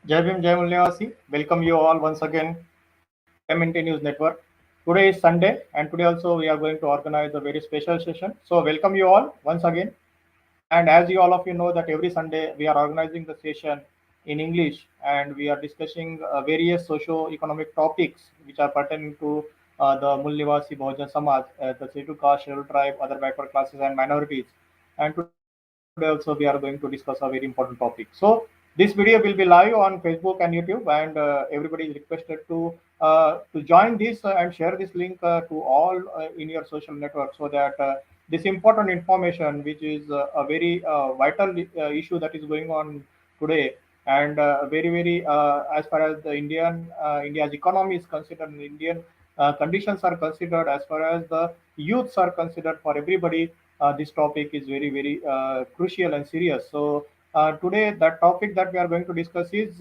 Jai Bhim, Jai Mulnivasi. Welcome you all once again to MNT News Network. Today is Sunday, and today also we are going to organize a very special session. So welcome you all once again. And as you all of you know that every Sunday we are organizing the session in English, and we are discussing various socio-economic topics which are pertaining to the Mulnivasi Bahujan Samaj, the scheduled caste, scheduled tribe, other backward classes and minorities. And today also we are going to discuss a very important topic. So this video will be live on Facebook and YouTube, and everybody is requested to join this and share this link to all in your social network, so that this important information, which is a very vital issue that is going on today, and very as far as the India's economy is considered, and Indian conditions are considered, as far as the youths are considered, for everybody, this topic is very crucial and serious. So today, the topic that we are going to discuss is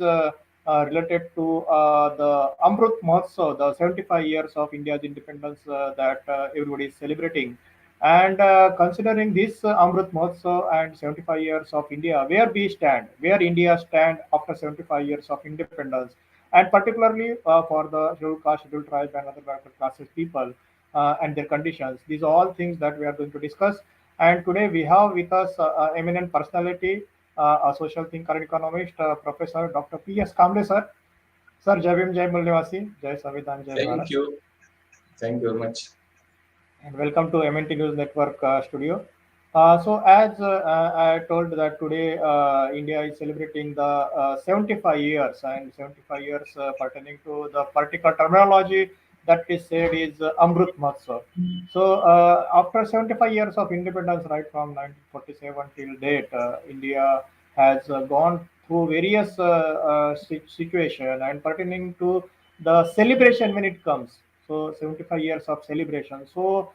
related to the Amrut Mahotsav, the 75 years of India's independence that everybody is celebrating. And considering this Amrut Mahotsav and 75 years of India, where we stand, where India stand after 75 years of independence, and particularly for the scheduled caste, scheduled tribe, and other backward classes people and their conditions. These are all things that we are going to discuss. And today we have with us eminent personality, a social thinker and economist, Professor Dr. P.S. Kamble, sir. Sir, Jai Bhim, Jai Mulnivasi, Jai Savidhan, Jai Thank Bharat. you. Thank you very much. And welcome to MNT News Network studio. So as I told that today India is celebrating the 75 years, and 75 years pertaining to the particular terminology that is said is Amrut Mahotsav. So after 75 years of independence, right from 1947 till date, India has gone through various situation and pertaining to the celebration when it comes. So 75 years of celebration. So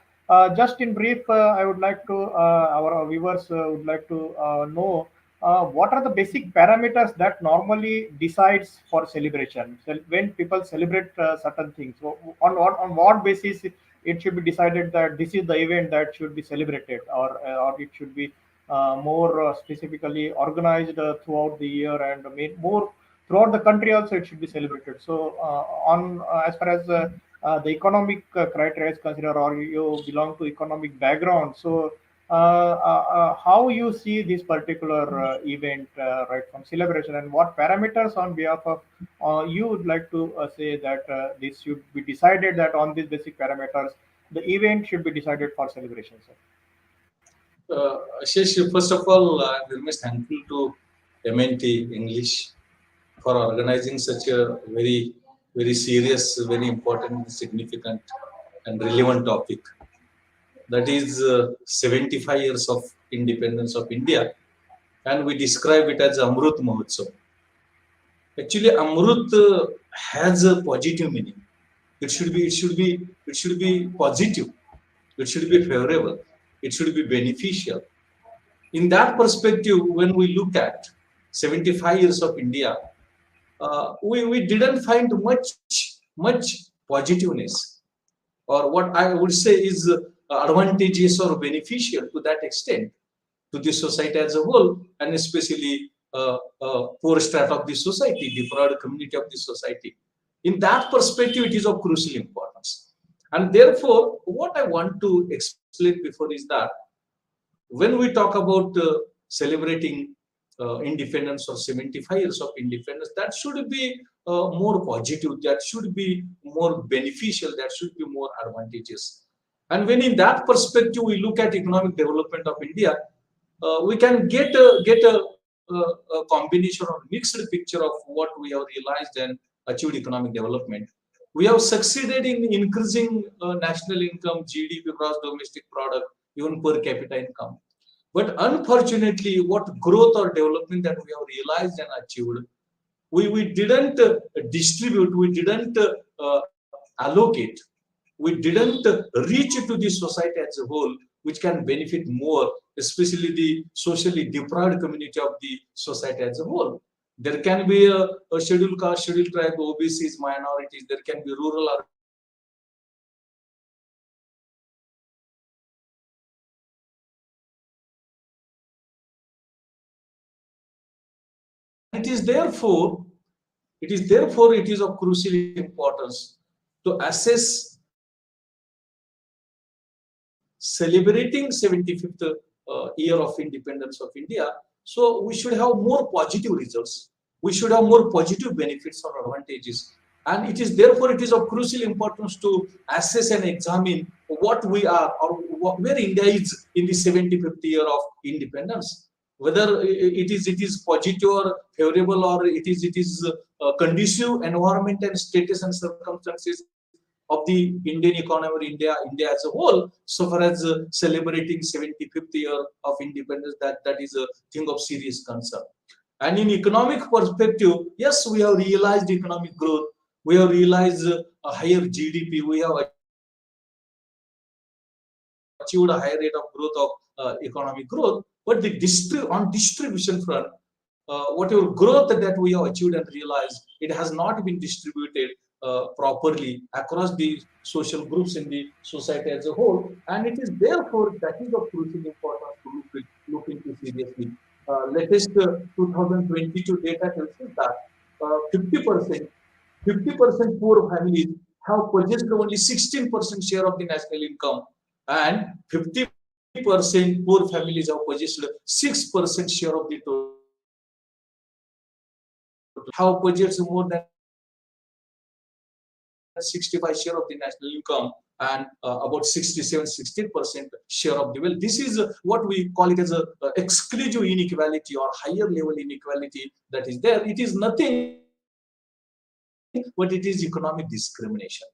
just in brief, I would like to, our viewers would like to know what are the basic parameters that normally decides for celebration. So when people celebrate certain things, so on what basis it should be decided that this is the event that should be celebrated, or it should be more specifically organized throughout the year and made more throughout the country also it should be celebrated. So on as far as the economic criteria is considered, or you belong to economic background, so how you see this particular event right from celebration, and what parameters on behalf of you would like to say that this should be decided, that on these basic parameters the event should be decided for celebration, sir? Ashish, first of all, I'm very much thankful to MNT English for organizing such a very serious, very important, significant, and relevant topic. That is 75 years of independence of India, and we describe it as Amrut Mahotsav. Actually, Amrut has a positive meaning. It should be positive. It should be favorable. It should be beneficial. In that perspective, when we look at 75 years of India, we didn't find much positiveness, or what I would say is advantageous or beneficial to that extent to the society as a whole, and especially poor strata of the society, deprived community of the society. In that perspective, it is of crucial importance. And therefore, what I want to explain before is that when we talk about celebrating independence or 75 years of independence, that should be more positive, that should be more beneficial, that should be more advantageous. And when in that perspective we look at economic development of India, we can get a combination or mixed picture of what we have realized and achieved economic development. We have succeeded in increasing national income, GDP, gross domestic product, even per capita income. But unfortunately, what growth or development that we have realized and achieved, we didn't distribute, we didn't allocate, we didn't reach to the society as a whole, which can benefit more, especially the socially deprived community of the society as a whole. There can be a scheduled caste, scheduled tribe, OBCs, minorities, there can be rural, urban, tribal, and it is therefore It is therefore it is of crucial importance to assess celebrating 75th year of independence of India. So we should have more positive results. We should have more positive benefits or advantages. And it is therefore it is of crucial importance to assess and examine what we are or where India is in the 75th year of independence. Whether it is positive or favorable, or it is conducive environment and status and circumstances of the Indian economy or India as a whole, so far as celebrating 75th year of independence, that is a thing of serious concern. And in economic perspective, yes, we have realized economic growth, we have realized a higher GDP, we have achieved a higher rate of growth of economic growth, but on distribution front, whatever growth that we have achieved and realized, it has not been distributed properly across the social groups in the society as a whole, and it is therefore that is of crucial importance to look into seriously. Latest 2022 data tells us that 50% poor families have possessed only 16% share of the national income, and 50% poor families have possessed 6% share of the total, have possessed more than 65 share of the national income, and about 67-16% share of the wealth. This is what we call it as a exclusive inequality or higher level inequality that is there. It is nothing but it is economic discrimination.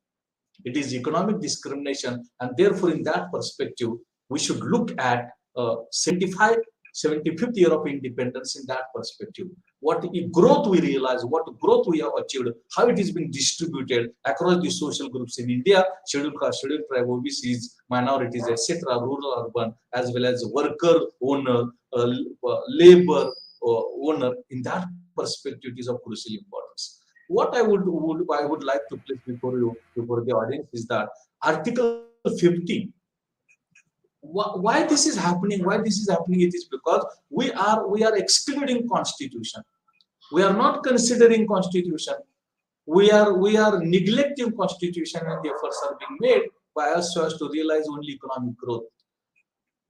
It is economic discrimination, and therefore in that perspective we should look at 75th year of independence in that perspective. What growth we realize, what growth we have achieved, how it is being distributed across the social groups in India, scheduled caste, scheduled tribe, OBCs, minorities, etc., rural, urban, as well as worker, owner, labor owner. In that perspective, it is of crucial importance. What I would like to place before the audience is that Article 15. Why this is happening? Why this is happening? It is because we are excluding constitution. We are not considering constitution. We are neglecting constitution, and the efforts are being made by us so as to realize only economic growth.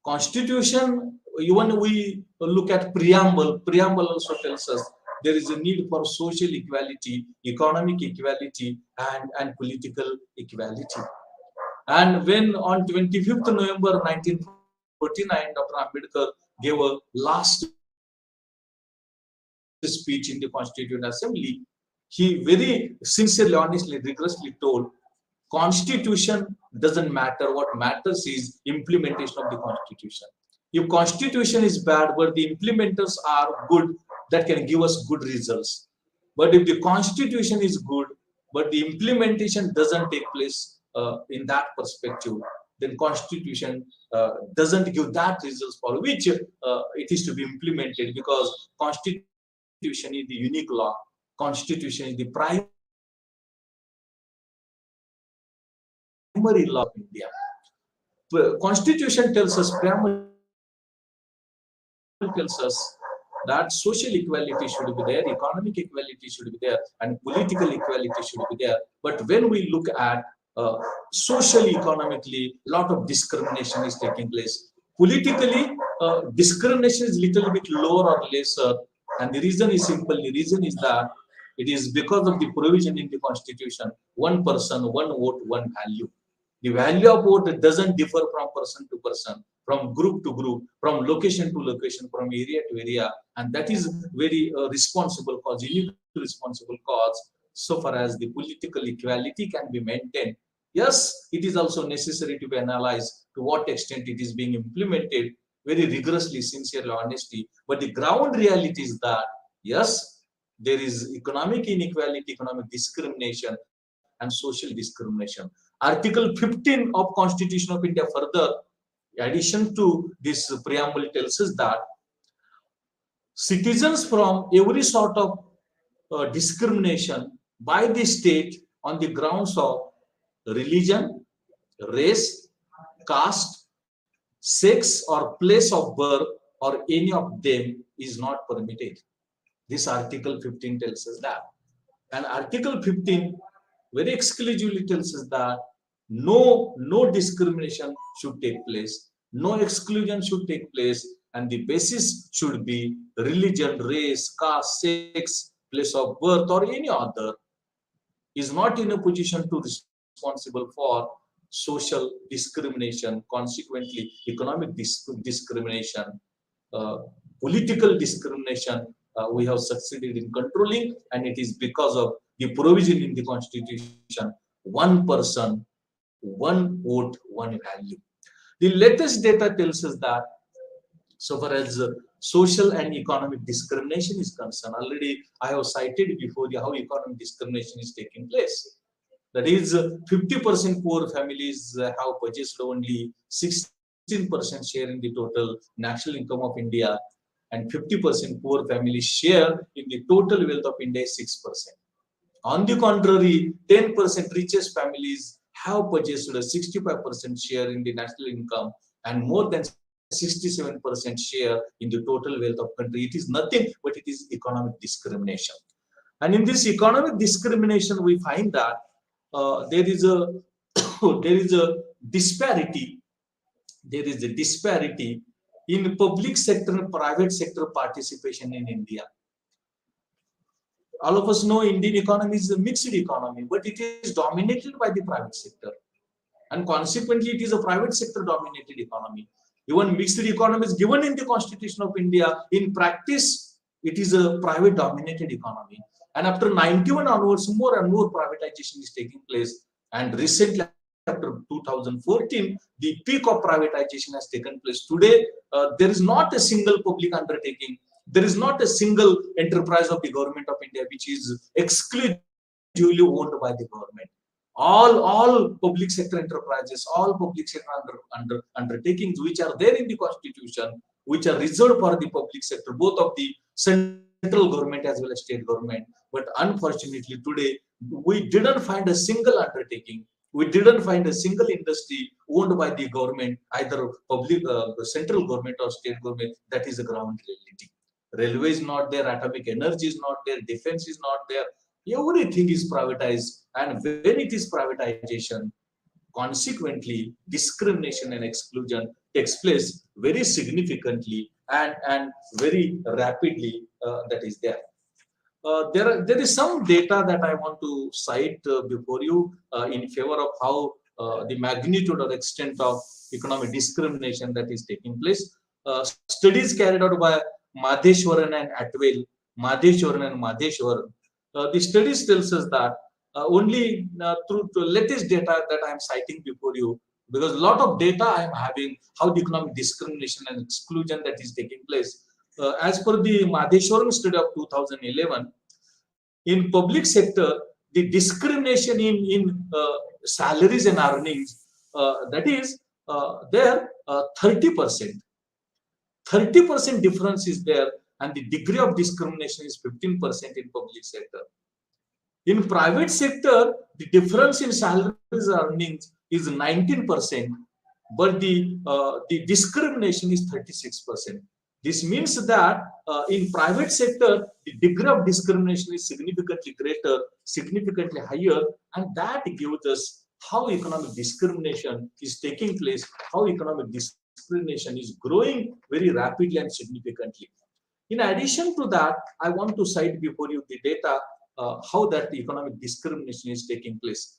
Constitution, even we look at preamble also tells us there is a need for social equality, economic equality, and political equality. And when on 25th November 1949, Dr. Ambedkar gave a last speech in the Constituent Assembly, he very sincerely, honestly, rigorously told, Constitution doesn't matter. What matters is implementation of the Constitution. If Constitution is bad, but the implementers are good, that can give us good results. But if the Constitution is good, but the implementation doesn't take place in that perspective, then Constitution doesn't give that results for which it is to be implemented, because Constitution is the unique law. Constitution is the primary law of India. Constitution tells us, preamble tells us that social equality should be there, economic equality should be there, and political equality should be there. But when we look at socially, economically, a lot of discrimination is taking place. Politically, discrimination is little bit lower or lesser, and the reason is simple. The reason is that it is because of the provision in the Constitution: one person, one vote, one value. The value of vote doesn't differ from person to person, from group to group, from location to location, from area to area, and that is very responsible cause, unique responsible cause, so far as the political equality can be maintained. Yes, it is also necessary to be analyzed to what extent it is being implemented very rigorously, sincerely, honesty. But the ground reality is that yes, there is economic inequality, economic discrimination, and social discrimination. Article 15 of Constitution of India further, in addition to this preamble, tells us that citizens from every sort of discrimination by the state on the grounds of religion, race, caste, sex, or place of birth, or any of them is not permitted. This Article 15 tells us that. And Article 15 very exclusively tells us that no discrimination should take place, no exclusion should take place, and the basis should be religion, race, caste, sex, place of birth, or any other, is not in a position to responsible for social discrimination, consequently economic discrimination, uh, political discrimination. We have succeeded in controlling, and it is because of the provision in the constitution: one person, one vote, one value. The latest data tells us that so far as social and economic discrimination is concerned, already I have cited before you how economic discrimination is taking place. That is, 50% poor families have purchased only 16% share in the total national income of India, and 50% poor families share in the total wealth of India is 6%. On the contrary, 10% richest families have purchased a 65% share in the national income and more than 67% share in the total wealth of country. It is nothing but it is economic discrimination. And in this economic discrimination, we find that there is a there is a disparity. There is a disparity in public sector and private sector participation in India. All of us know Indian economy is a mixed economy, but it is dominated by the private sector, and consequently it is a private sector dominated economy. Even mixed economy is given in the Constitution of India. In practice, it is a private dominated economy. And after 91 onwards, more and more privatization is taking place. And recently, after 2014, the peak of privatization has taken place. Today, there is not a single public undertaking. There is not a single enterprise of the government of India which is exclusively owned by the government. All public sector enterprises, all public sector undertakings which are there in the constitution, which are reserved for the public sector, both of the central government as well as state government. But unfortunately today, we didn't find a single undertaking, we didn't find a single industry owned by the government, either public, central government or state government. That is a ground reality. Railway is not there, atomic energy is not there, defense is not there. Everything is privatized, and when it is privatization, consequently discrimination and exclusion takes place very significantly and very rapidly. That is there. There is some data that I want to cite before you in favor of how the magnitude or extent of economic discrimination that is taking place. Studies carried out by Madheshwaran and Atwell, Madheshwaran. The studies tells us that only through the latest data that I am citing before you, because a lot of data I am having how the economic discrimination and exclusion that is taking place. As per the Madheshwaran study of 2011, in public sector, the discrimination in salaries and earnings, that is there 30%. 30% difference is there, and the degree of discrimination is 15% in public sector. In private sector, the difference in salaries and earnings is 19%, but the discrimination is 36%. This means that in private sector, the degree of discrimination is significantly greater, significantly higher, and that gives us how economic discrimination is taking place, how economic discrimination is growing very rapidly and significantly. In addition to that, I want to cite before you the data how that economic discrimination is taking place.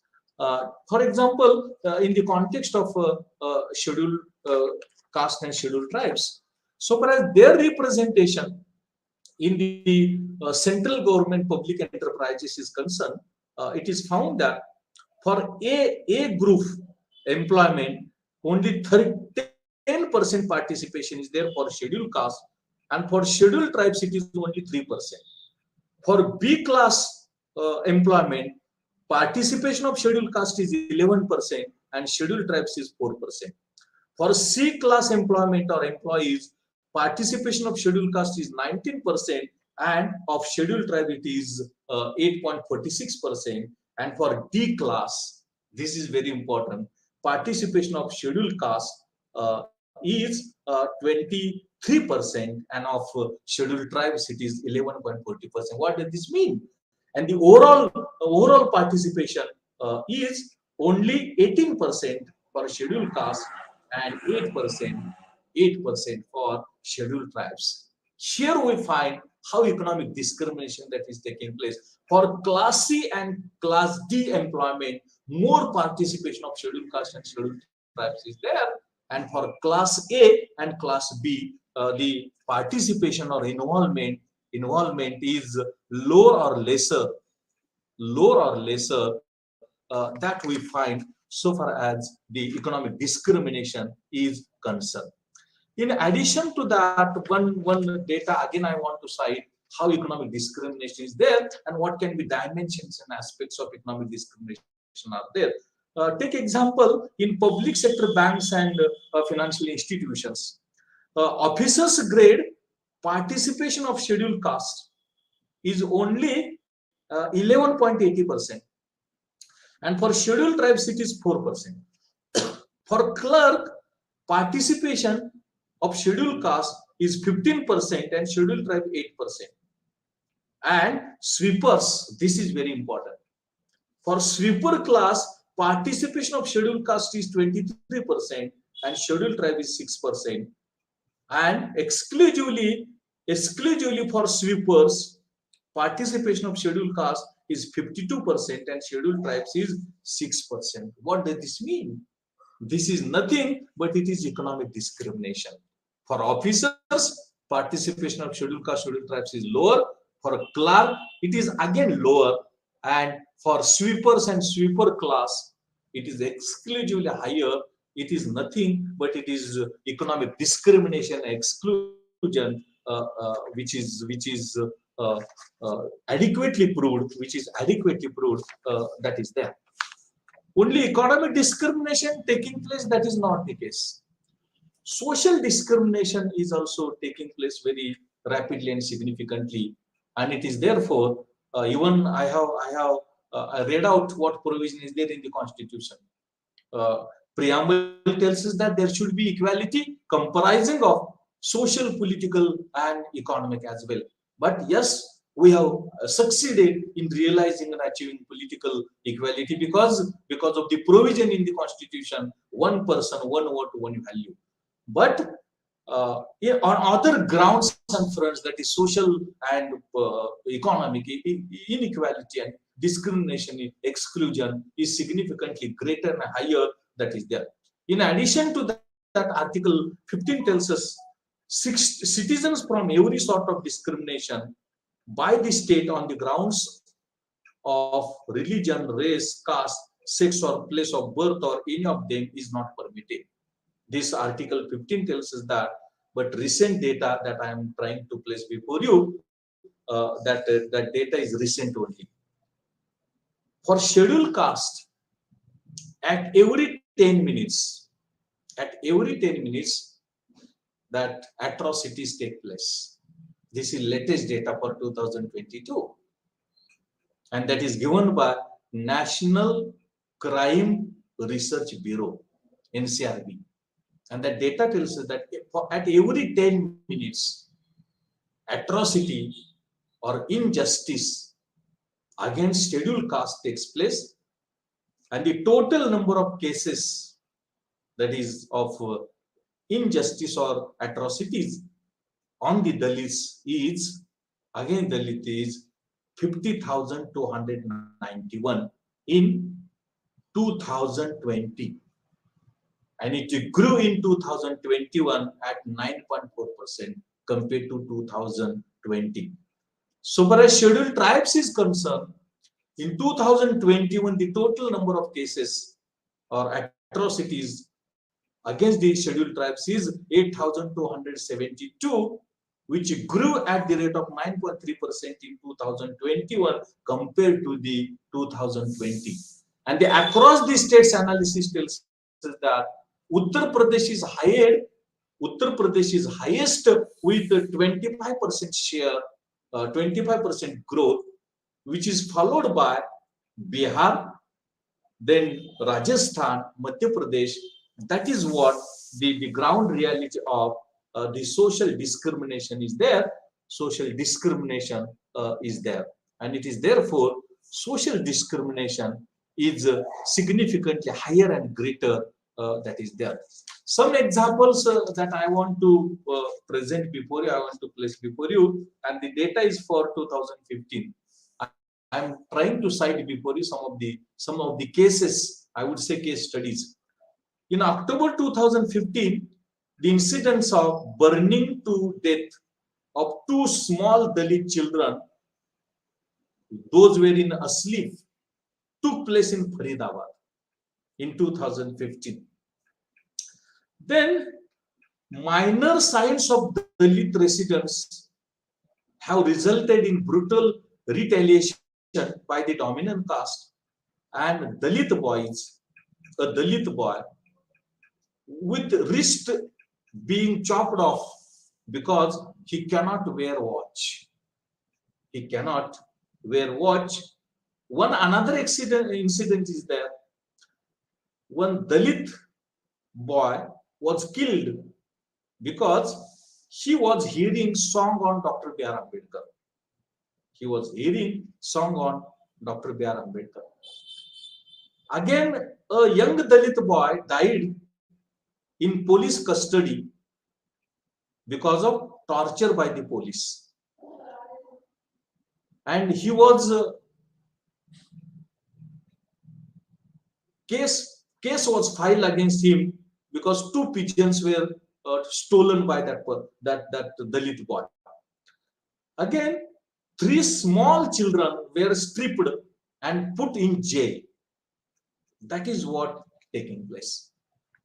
For example, in the context of scheduled caste and scheduled tribes, so far as their representation in the central government public enterprises is concerned, it is found that for A group employment, only 10% participation is there for scheduled caste, and for scheduled tribes it is only 3%. For B class employment, participation of scheduled caste is 11% and scheduled tribes is 4%. For C class employment or employees, participation of scheduled caste is 19% and of scheduled tribe it is 8.46%. And for D class, this is very important, participation of scheduled caste is 23%, and of scheduled tribes it is 11.40%. What does this mean? and the overall participation is only 18% for scheduled caste and 8% for scheduled tribes. Here we find how economic discrimination that is taking place. For Class C and Class D employment, more participation of scheduled caste and scheduled tribes is there, and for Class A and Class B, the participation or involvement is lower or lesser that we find so far as the economic discrimination is concerned. In addition to that, one data again I want to cite how economic discrimination is there and what can be dimensions and aspects of economic discrimination are there. Take example in public sector banks and financial institutions. Officers grade participation of scheduled caste is only 11.80%, and for scheduled tribes it is 4%. For clerk, participation of scheduled caste is 15% and scheduled tribe 8%. And sweepers, this is very important. For sweeper class, participation of scheduled caste is 23% and scheduled tribe is 6%. And exclusively for sweepers, participation of scheduled caste is 52% and scheduled tribes is 6%. What does this mean? This is nothing but it is economic discrimination. For officers, participation of scheduled caste, scheduled tribes is lower. For a clerk, it is again lower. And for sweepers and sweeper class, it is exclusively higher. It is nothing but it is economic discrimination, exclusion, which is adequately proved. That is there. Only economic discrimination taking place, that is not the case. Social discrimination is also taking place very rapidly and significantly, and it is therefore even I have read out what provision is there in the Constitution. Preamble tells us that there should be equality comprising of social, political, and economic as well. But yes, we have succeeded in realizing and achieving political equality because of the provision in the Constitution: one person, one vote, one value. But on other grounds and fronts, that is social and economic inequality and discrimination, exclusion is significantly greater and higher. That is there. In addition to that, Article 15 tells us citizens from every sort of discrimination by the state on the grounds of religion, race, caste, sex, or place of birth, or any of them is not permitted. This Article 15 tells us that, but recent data that I am trying to place before you, that data is recent only. For scheduled caste, at every 10 minutes, that atrocities take place. This is latest data for 2022, and that is given by National Crime Research Bureau, NCRB. And that data tells us that at every 10 minutes, atrocity or injustice against scheduled caste takes place, and the total number of cases, that is of injustice or atrocities on the Dalits is, again Dalit is 50,291 in 2020, and it grew in 2021 at 9.4% compared to 2020. So far as scheduled tribes is concerned, in 2021 the total number of cases or atrocities against the scheduled tribes is 8,272, which grew at the rate of 9.3% in 2021 compared to the 2020. And the across the states analysis tells us that Uttar Pradesh is highest with 25% share, 25% growth, which is followed by Bihar, then Rajasthan, Madhya Pradesh. That is what the ground reality of the social discrimination is there. Social discrimination is there. and it is therefore social discrimination is significantly higher and greater that is there. Some examples that I want to present before you, I want to place before you, and the data is for 2015. I am trying to cite before you some of the cases, I would say case studies. In October 2015, the incidents of burning to death of two small Dalit children, those were in asleep, took place in Faridabad in 2015. Then minor signs of Dalit residents have resulted in brutal retaliation by the dominant caste, and a Dalit boy with wrist being chopped off because he cannot wear watch. He cannot wear watch. One another incident is there. One Dalit boy was killed because he was hearing song on Dr. B.R. Ambedkar. He was hearing song on Dr. B.R. Ambedkar. Again, a young Dalit boy died in police custody because of torture by the police. And he was case was filed against him because two pigeons were stolen by that Dalit boy. Again, three small children were stripped and put in jail. That is what taking place.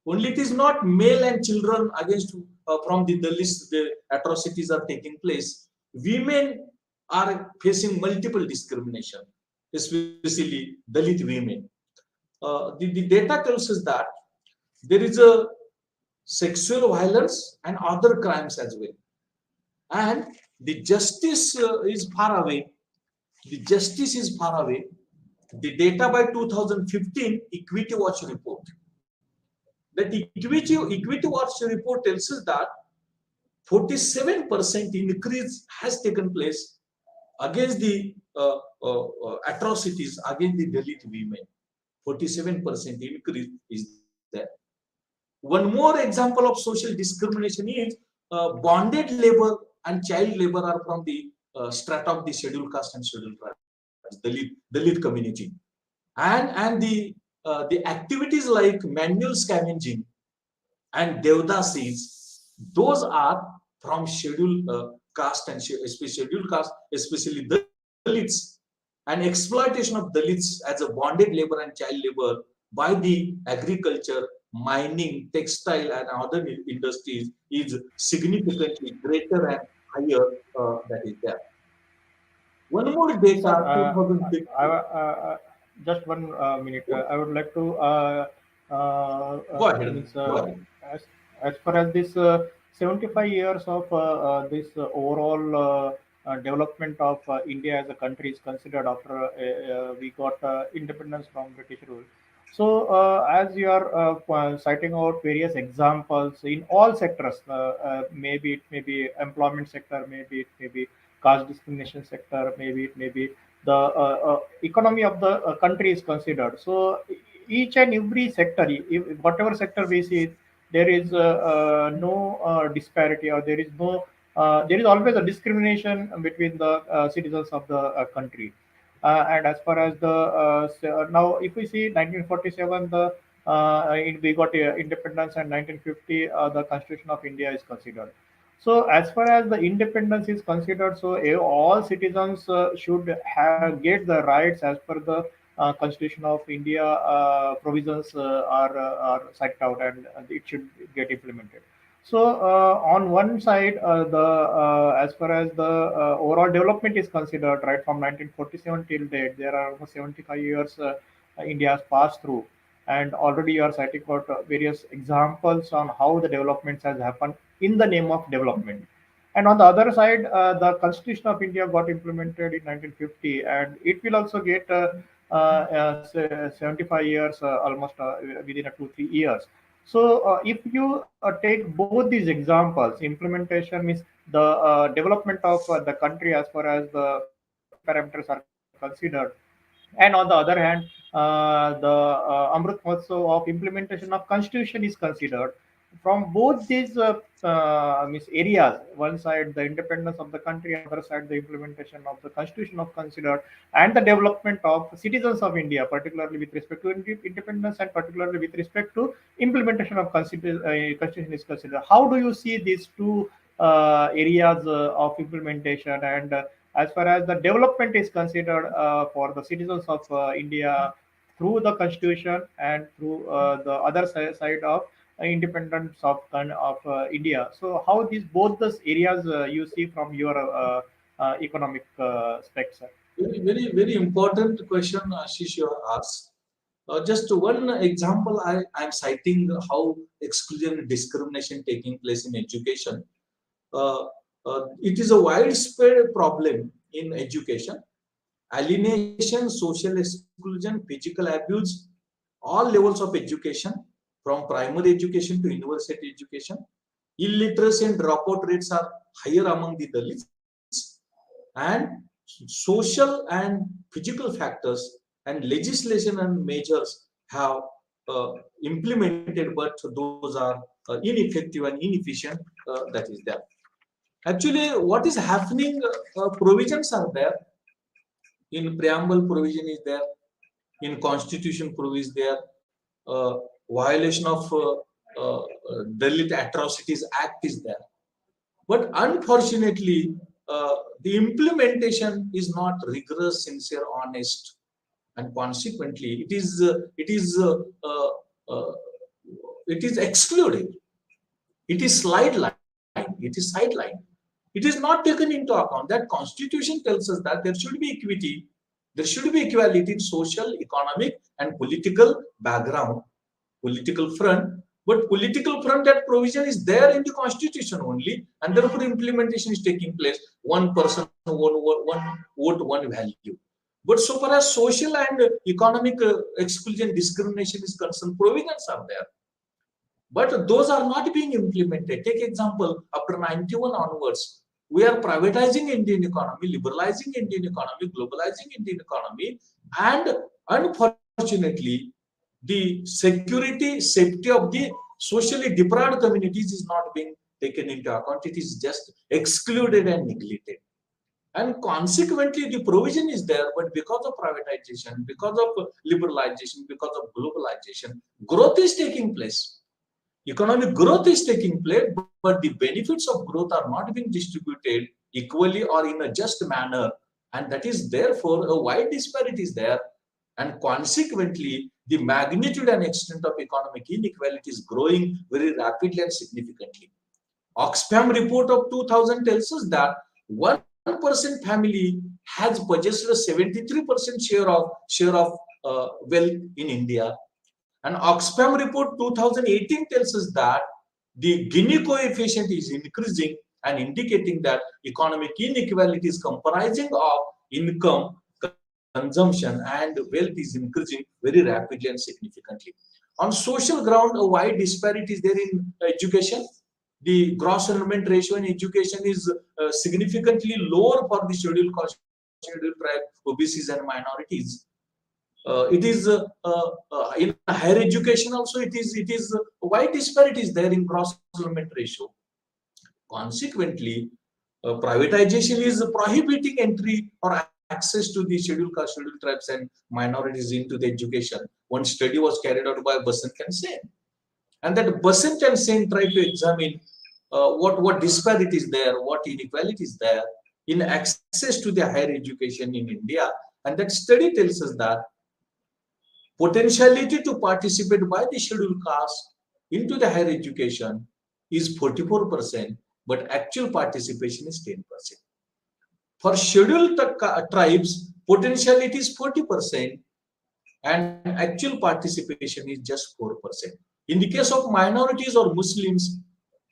Only it is not male and children against from the list the atrocities are taking place. Women are facing multiple discrimination, especially Dalit women. The data tells us that there is a sexual violence and other crimes as well, and the justice is far away. The justice is far away. The data by 2015 Equity Watch report. That Equity Watch report tells us that 47% increase has taken place against the atrocities against the Dalit women. 47% increase is there. One more example of social discrimination is bonded labor and child labor are from the strata of the scheduled caste and scheduled tribes, Dalit community, and the activities like manual scavenging and devdasis, those are from scheduled caste and scheduled caste, especially Dalits, and exploitation of Dalits as a bonded labor and child labor by the agriculture, mining, textile, and other industries is significantly greater and higher that is there. One more Sir, data, 2006. just 1 minute. I would like to Go ahead. means Go ahead. as as far as this 75 years of this overall development of India as a country is considered after we got independence from British rule. So, as you are citing out various examples in all sectors, maybe it may be employment sector, maybe it may be caste discrimination sector, maybe it may be the economy of the country is considered. So each and every sector, whatever sector we see, there is no disparity, or there is always a discrimination between the citizens of the country. And as far as the now, if we see 1947, we got independence, and 1950 the Constitution of India is considered. So, as far as the independence is considered, so all citizens should get the rights as per the Constitution of India provisions are set out, and it should get implemented. So, on one side, the as far as the overall development is considered, right from 1947 till date, there are almost 75 years India has passed through, and already you are citing out various examples on how the developments has happened in the name of development. And on the other side, the Constitution of India got implemented in 1950, and it will also get 75 years almost within 2 3 years. So, if you take both these examples, implementation means the development of the country as far as the parameters are considered. And on the other hand, the Amrit Mahotsav of implementation of constitution is considered. From both these means areas, one side the independence of the country, other side the implementation of the constitution of considered, and the development of citizens of India, particularly with respect to independence and particularly with respect to implementation of constitution is considered. How do you see these two areas of implementation, and as far as the development is considered for the citizens of India through the constitution and through the other side of independence of India. So how these both those areas you see from your economic specs? Very important question, Ashish, you have asked. Just one example, I am citing how exclusion and discrimination taking place in education. It is a widespread problem in education. Alienation, social exclusion, physical abuse, all levels of education, from primary education to university education. Illiteracy and dropout rates are higher among the Dalits, and social and physical factors and legislation and measures have implemented, but those are ineffective and inefficient. That is there. Actually, what is happening? Provisions are there. In preamble, provision is there. In constitution, provision is there. Violation of Dalit Atrocities Act is there. But unfortunately, the implementation is not rigorous, sincere, honest, and consequently, it is excluded. It is sidelined. It is sidelined. It is not taken into account. That Constitution tells us that there should be equity, there should be equality in social, economic, and political background, political front. But political front, that provision is there in the Constitution only, and therefore implementation is taking place. One person, one vote, one value. But so far as social and economic exclusion, discrimination is concerned, provisions are there. But those are not being implemented. Take example, after 91 onwards, we are privatizing Indian economy, liberalizing Indian economy, globalizing Indian economy, and unfortunately, the security, safety of the socially deprived communities is not being taken into account. It is just excluded and neglected. And consequently, the provision is there, but because of privatization, because of liberalization, because of globalization, growth is taking place. Economic growth is taking place, but the benefits of growth are not being distributed equally or in a just manner, and that is therefore a wide disparity is there, and consequently the magnitude and extent of economic inequality is growing very rapidly and significantly. Oxfam report of 2000 tells us that 1% family has possessed a 73% share of wealth in India. And Oxfam report 2018 tells us that the Gini coefficient is increasing and indicating that economic inequality is comprising of income, consumption, and wealth is increasing very rapidly and significantly. On social ground, a wide disparity is there in education. The gross enrollment ratio in education is significantly lower for the scheduled caste, scheduled tribe, OBCs, and minorities. It is in higher education also. It is wide disparities there in gross enrollment ratio. Consequently, privatization is prohibiting entry or access to the scheduled caste, scheduled tribes, and minorities into the education. One study was carried out by Basant and Sen, and that Basant and Sen tried to examine what disparities there, what inequalities there in access to the higher education in India, and that study tells us that potentiality to participate by the scheduled caste into the higher education is 44%, but actual participation is 10%. For scheduled tribes, potentiality is 40%, and actual participation is just 4%. In the case of minorities or Muslims,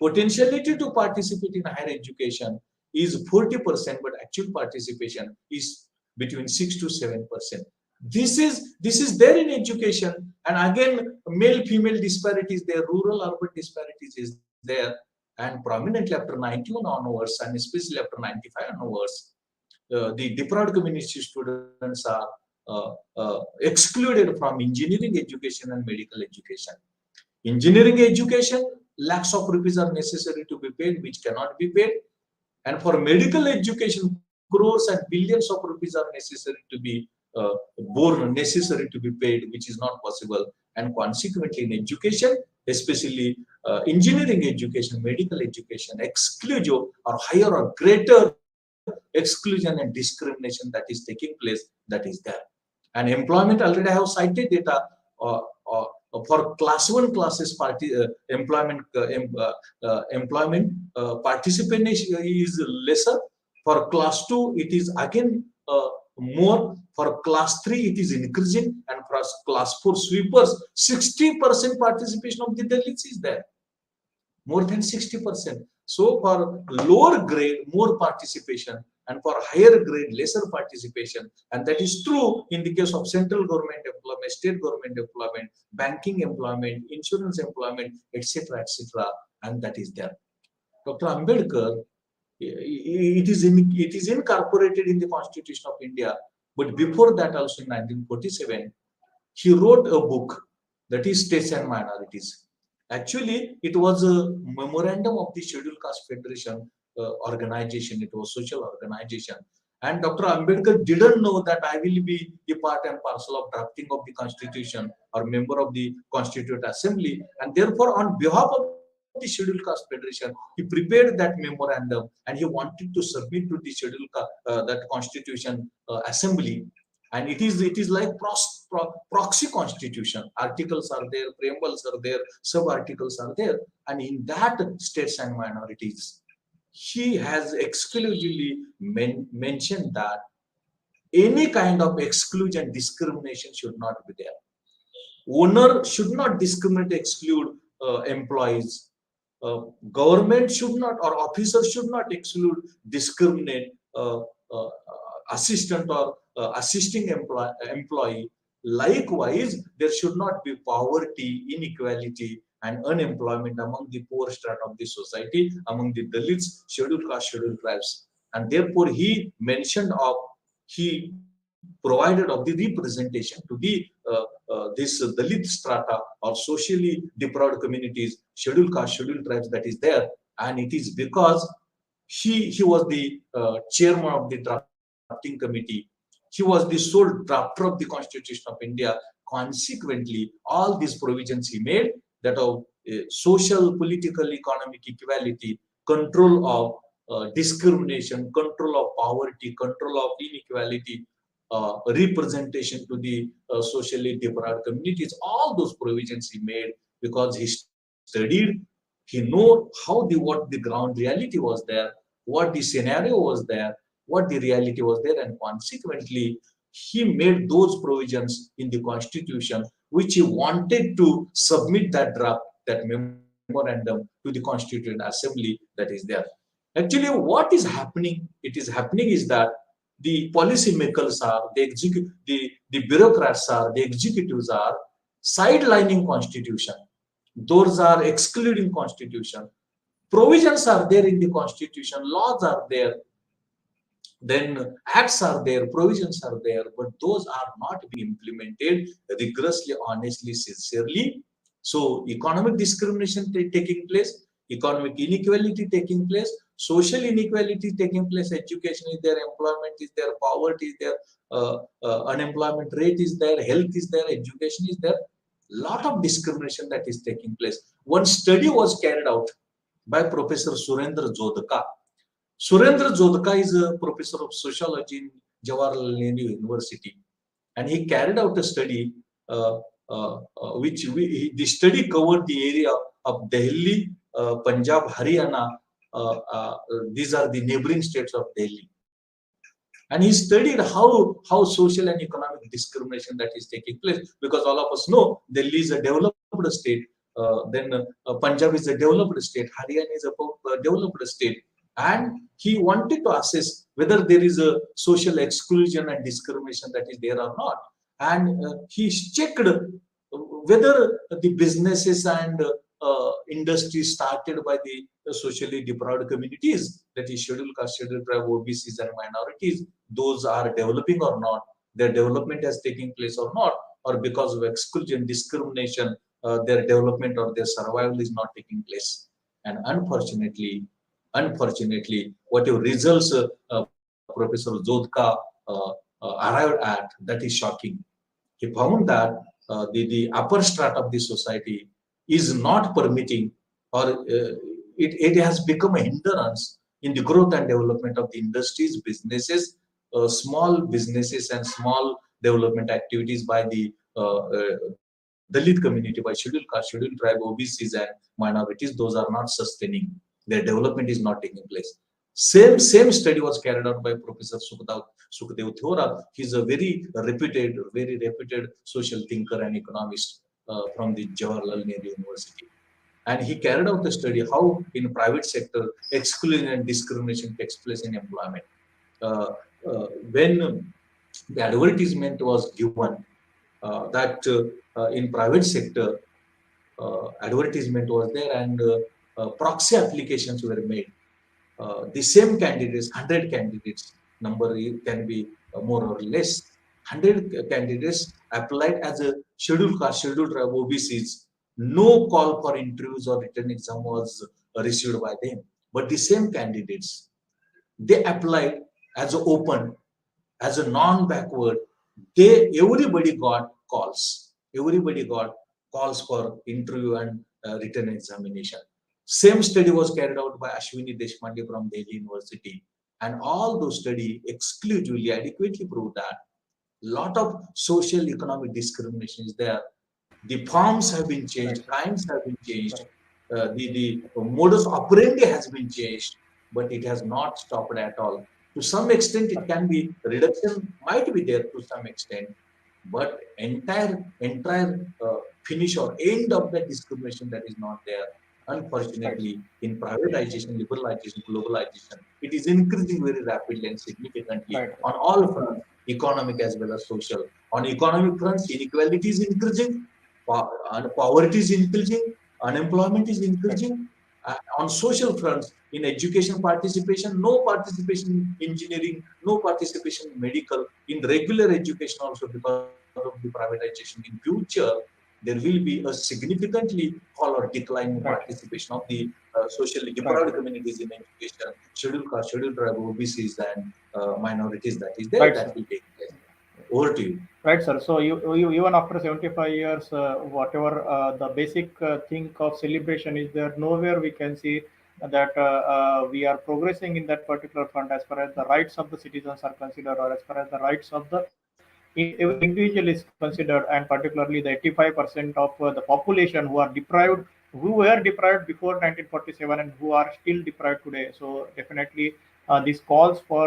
potentiality to participate in higher education is 40%, but actual participation is between 6 to 7%. This is there in education, and again, male-female disparities there, rural-urban disparities is there, and prominently after 91 onwards, and especially after 95 onwards, the deprived community students are excluded from engineering education and medical education. Engineering education, lakhs of rupees are necessary to be paid, which cannot be paid. And for medical education, crores and billions of rupees are necessary to be necessary to be paid, which is not possible. And consequently, in education, especially engineering education, medical education, exclusion or higher or greater exclusion and discrimination that is taking place, that is there. And employment, already I have cited data uh, uh, for class 1 classes employment participation is lesser. For class 2 it is again more. For class 3 it is increasing, and for class 4 sweepers 60% participation of the Dalits is there, more than 60%. So for lower grade, more participation, and for higher grade, lesser participation. And that is true in the case of central government employment, state government employment, banking employment, insurance employment, etc., etc. And that is there. Dr. Ambedkar, it is incorporated in the Constitution of India, but before that also in 1947, he wrote a book, that is States and Minorities. Actually, it was a memorandum of the Scheduled Caste Federation organization. It was social organization. And Dr. Ambedkar didn't know that I will be a part and parcel of drafting of the Constitution or member of the Constituent Assembly. And therefore, on behalf of the Scheduled Caste Federation, he prepared that memorandum and he wanted to submit to the that Constitution Assembly. And it is like proxy constitution. Articles are there, preambles are there, sub articles are there, and in that states and minorities, he has exclusively mentioned that any kind of exclusion, discrimination should not be there. Owner should not discriminate, exclude employees. Government should not, or officers should not exclude, discriminate assistant or assisting employee. Likewise, there should not be poverty, inequality, and unemployment among the poor strata of the society, among the Dalits, scheduled caste, scheduled tribes. And therefore, he provided of the representation to the this Dalit strata or socially deprived communities, scheduled caste, scheduled tribes, that is there. And it is because he was the chairman of the drafting committee. He was the sole drafter of the Constitution of India. Consequently, all these provisions he made, that of social, political, economic equality, control of discrimination, control of poverty, control of inequality, representation to the socially deprived communities, all those provisions he made because he studied, he know what the ground reality was there, what the scenario was there, what the reality was there, and consequently he made those provisions in the Constitution which he wanted to submit that draft, that memorandum, to the Constituent Assembly that is there. Actually, what is happening? Is that the policymakers are, the bureaucrats are, the executives are sidelining Constitution. Those are excluding Constitution. Provisions are there in the Constitution, laws are there, then acts are there, provisions are there, but those are not being implemented rigorously, honestly, sincerely. So economic discrimination taking place, economic inequality taking place, social inequality taking place, education is there, employment is there, poverty is there, unemployment rate is there, health is there, education is there. Lot of discrimination that is taking place. One study was carried out by Professor Surendra Jodhka. Surendra Jodhka is a professor of sociology in Jawaharlal Nehru University, and he carried out a study the study covered the area of Delhi, Punjab, Haryana. These are the neighboring states of Delhi, and he studied how social and economic discrimination that is taking place, because all of us know Delhi is a developed state, then Punjab is a developed state, Haryana is a developed state. And he wanted to assess whether there is a social exclusion and discrimination that is there or not. And he checked whether the businesses and industries started by the socially deprived communities, that is scheduled caste, scheduled tribe, OBCs and minorities, those are developing or not, their development has taken place or not, or because of exclusion, discrimination, their development or their survival is not taking place. And unfortunately, whatever results Professor Zodka arrived at, that is shocking. He found that the upper strata of the society is not permitting, or it has become a hindrance in the growth and development of the industries, businesses, small businesses and small development activities by the Dalit community, by scheduled caste, scheduled tribe, OBCs and minorities. Those are not sustaining. Their development is not taking place. Same study was carried out by Professor Sukhdev Thora. He's a very reputed social thinker and economist from the Jawaharlal Nehru University. And he carried out the study how in private sector exclusion and discrimination takes place in employment. Uh, when the advertisement was given that in private sector advertisement was there, and proxy applications were made. The same candidates, 100 candidates, number can be more or less. 100 candidates applied as a scheduled caste, scheduled tribe, OBCs. No call for interviews or written exam was received by them. But the same candidates, they applied as a open, as a non-backward. Everybody got calls. Everybody got calls for interview and written examination. Same study was carried out by Ashwini Deshpande from Delhi University, and all those studies exclusively adequately proved that lot of social economic discrimination is there. The forms have been changed, kinds have been changed, the modus operandi has been changed, but it has not stopped at all. To some extent, it can be reduction might be there to some extent, but entire finish or end of the discrimination, that is not there. Right. Unfortunately, in privatization, liberalization, globalization, it is increasing very rapidly and significantly Right. on all fronts, economic as well as social. On economic fronts, inequality is increasing, poverty is increasing, unemployment is Right. increasing. On social fronts, in education participation, no participation in engineering, no participation in medical, in regular education also, because of the privatization. In future, there will be a significantly fall or decline in Right. participation of the socially Right. deprived communities in education, scheduled caste, scheduled tribe, OBCs, and minorities. That is there. Right, That sir. will take place. Over to you. Right, sir. So you even after 75 years, whatever the basic thing of celebration is there, nowhere we can see that we are progressing in that particular front as far as the rights of the citizens are considered, or as far as the rights of the every individual is considered, and particularly the 85% of the population who are deprived, who were deprived before 1947 and who are still deprived today. So definitely, this calls for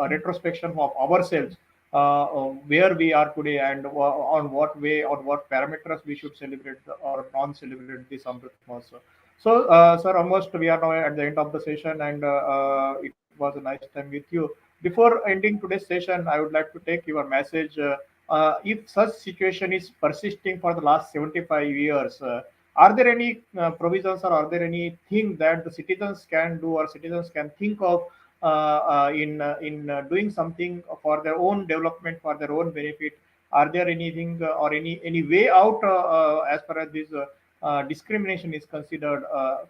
a retrospection of ourselves, where we are today, and on what way, on what parameters we should celebrate or non-celebrate this Amrit Mahotsav. So, sir, almost we are now at the end of the session, and it was a nice time with you. Before ending today's session, I would like to take your message. If such situation is persisting for the last 75 years, are there any provisions, or are there anything that the citizens can do or citizens can think of in doing something for their own development, for their own benefit? Are there anything or any way out as far as this discrimination is considered,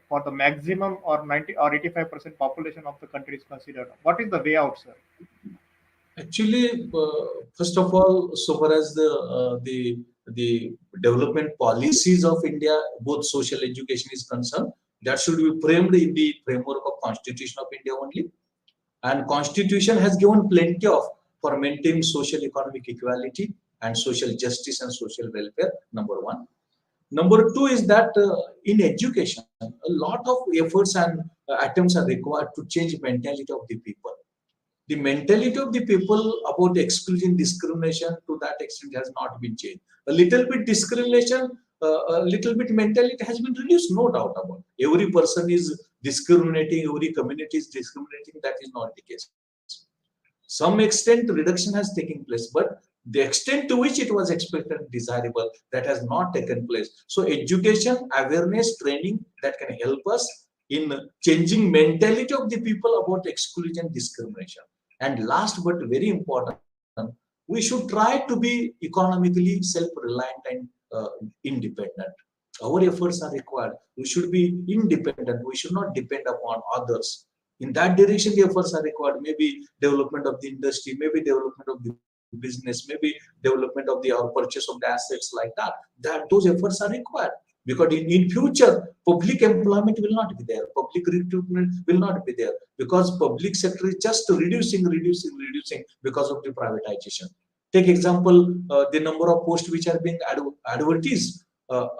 for the maximum or 90 or 85% population of the country is considered? What is the way out, sir? Actually, first of all, so far as the development policies of India, both social education is concerned, that should be framed in the framework of Constitution of India only. And Constitution has given plenty of for maintaining social economic equality and social justice and social welfare. Number one. Number two is that in education, a lot of efforts and attempts are required to change mentality of the people. The mentality of the people about exclusion, discrimination to that extent has not been changed. A little bit discrimination, a little bit mentality has been reduced, no doubt about it. Every person is discriminating, every community is discriminating, that is not the case. Some extent reduction has taken place, but the extent to which it was expected and desirable, that has not taken place. So education, awareness, training, that can help us in changing mentality of the people about exclusion, discrimination. And last but very important, we should try to be economically self-reliant and independent. Our efforts are required. We should be independent. We should not depend upon others. In that direction, the efforts are required. Maybe development of the industry, maybe development of the business, maybe development of the or purchase of the assets like that. That those efforts are required. Because in future, public employment will not be there. Public recruitment will not be there. Because public sector is just reducing because of the privatization. Take example, the number of posts which are being advertised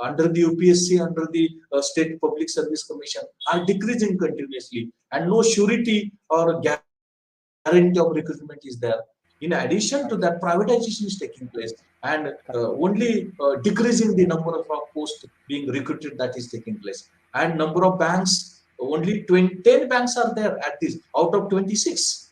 under the UPSC, under the State Public Service Commission are decreasing continuously, and no surety or guarantee of recruitment is there. In addition to that, privatization is taking place, and only decreasing the number of posts being recruited, that is taking place. And number of banks, only 10 banks are there at this out of 26.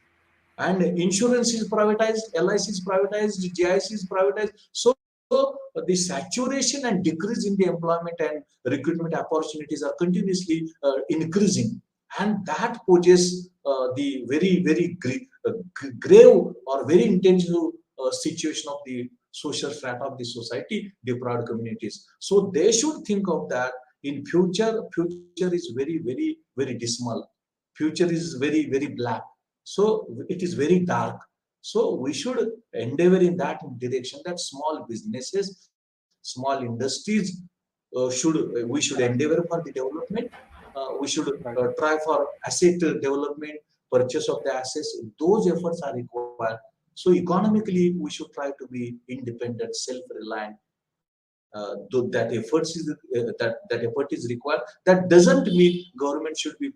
And insurance is privatized, LIC is privatized, GIC is privatized. So the saturation and decrease in the employment and recruitment opportunities are continuously increasing, and that poses the grave or very intensive situation of the social strata of the society, deprived communities. So they should think of that in future. Future is very dismal. Future is very black. So it is very dark. So we should endeavor in that direction, that small businesses, small industries we should endeavor for the development. We should try for asset development, purchase of the assets. Those efforts are required. So economically, we should try to be independent, self-reliant. That effort is required. That doesn't mean government should be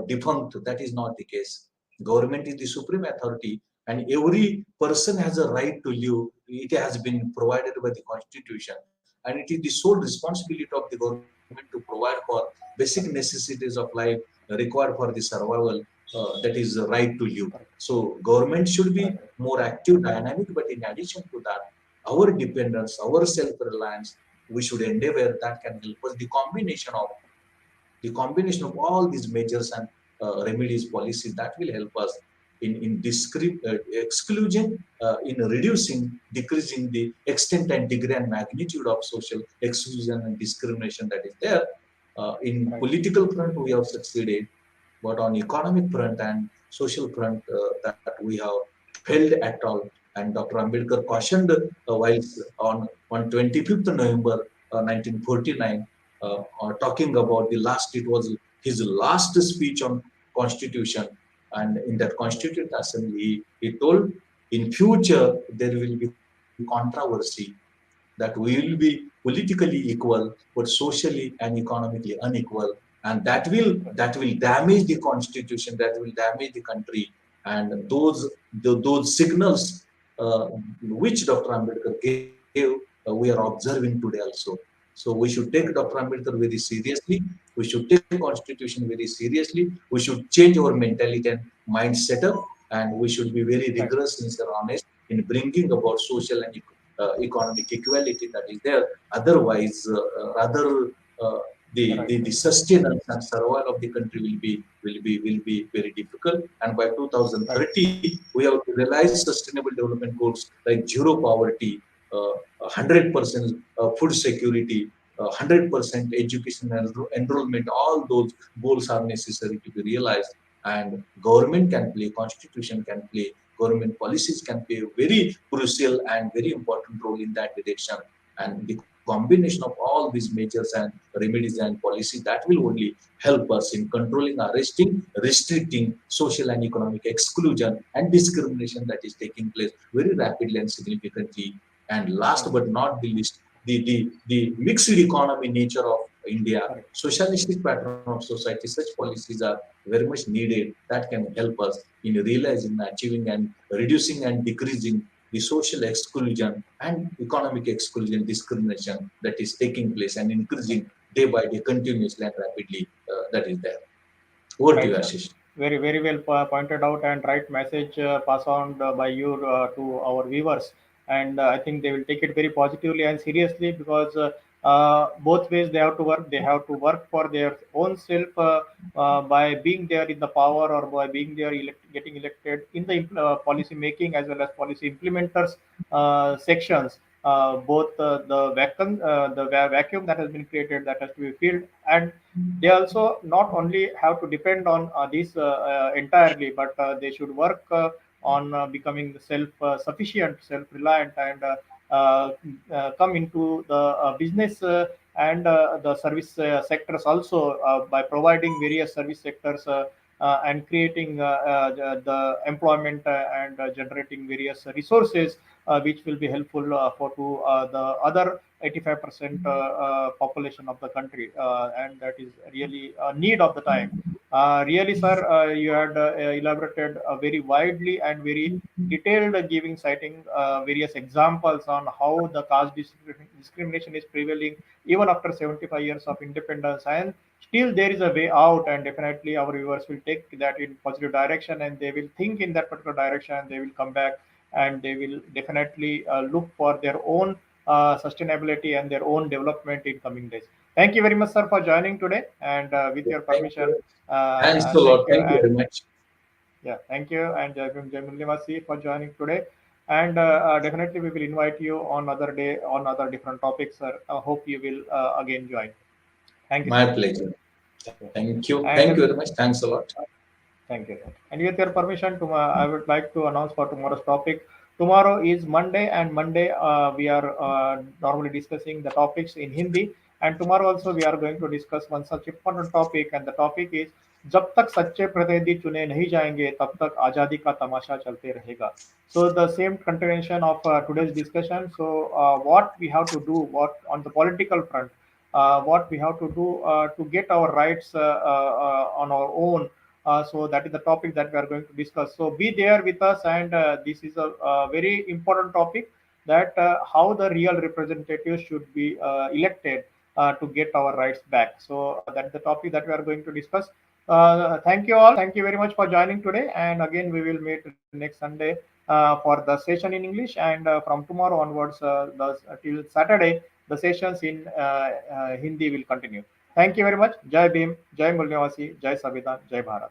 defunct. That is not the case. Government is the supreme authority, and every person has a right to live. It has been provided by the Constitution, and it is the sole responsibility of the government to provide for basic necessities of life required for the survival. That is the right to live. So government should be more active, dynamic. But in addition to that, our dependence, our self-reliance, we should endeavor that can help us. The combination of all these measures and remedies, policies, that will help us in exclusion, in reducing, decreasing the extent and degree and magnitude of social exclusion and discrimination that is there. In political front, we have succeeded, but on economic front and social front, that we have failed at all. And Dr. Ambedkar cautioned while on 25th November 1949, talking about it was his last speech on Constitution. And in that Constituent Assembly, he told, in future there will be controversy, that we will be politically equal, but socially and economically unequal, and that will damage the Constitution, that will damage the country. And those signals which Dr. Ambedkar gave, we are observing today also. So we should take Dr. Ambedkar very seriously. We should take Constitution very seriously. We should change our mentality and mind setup, and we should be very rigorous, sincere, honest in bringing about social and economic equality that is there. Otherwise, rather the sustenance and survival of the country will be very difficult. And by 2030, we have to realize sustainable development goals like zero poverty, 100% food security, 100% education and enrollment. All those goals are necessary to be realized, and government can play, Constitution can play, government policies can play a very crucial and very important role in that direction. And the combination of all these measures and remedies and policies, that will only help us in controlling, arresting, restricting social and economic exclusion and discrimination that is taking place very rapidly and significantly. And last but not the least, the mixed economy nature of India, socialistic pattern of society, such policies are very much needed, that can help us in realizing, achieving, and reducing and decreasing the social exclusion and economic exclusion, discrimination that is taking place and increasing day by day, continuously and rapidly. That is there. Over to you, Ashish. Very well pointed out, and right message passed on by you to our viewers. and I think they will take it very positively and seriously, because both ways they have to work. They have to work for their own self, by being there in the power, or by being there getting elected in the policy making as well as policy implementers sections. Both the vacuum that has been created, that has to be filled, and they also not only have to depend on these entirely, but they should work on becoming self-sufficient, self-reliant, and uh, come into the business and the service sectors also, by providing various service sectors and creating the employment and generating various resources which will be helpful for to the other 85% population of the country, and that is really a need of the time. Really, sir, you had elaborated very widely and very detailed, giving citing various examples on how the caste discrimination is prevailing even after 75 years of independence, and still there is a way out. And definitely our viewers will take that in positive direction, and they will think in that particular direction, and they will come back, and they will definitely look for their own sustainability and their own development in coming days. Thank you very much, sir, for joining today. And with your Thank permission, you. Thanks a thank lot. you. Thank you And very much. yeah, thank you. And Jai Mulyawasi for joining today. And definitely we will invite you on other day on other different topics, sir. I hope you will again join. Thank you, My sir. pleasure. Yeah. Thank you. And Thank you very much. Thanks a lot. thank you. And with your permission, I would like to announce for tomorrow's topic. Tomorrow is Monday, and Monday we are normally discussing the topics in Hindi. And tomorrow also we are going to discuss one such important topic, and the topic is जब तक सच्चे प्रतिनिधि चुने नहीं जाएंगे तब तक आजादी का तमाशा चलते रहेगा. So the same continuation of today's discussion. So what we have to do, what on the political front, what we have to do to get our rights on our own. So that is the topic that we are going to discuss. So be there with us, and this is a very important topic, that how the real representatives should be elected to get our rights back. So that is the topic that we are going to discuss. Thank you all. Thank you very much for joining today. And again, we will meet next Sunday for the session in English. And from tomorrow onwards, till Saturday, the sessions in Hindi will continue. Thank you very much. Jai Bhim, Jai Mulyawasi, Jai Savidan, Jai Bharat.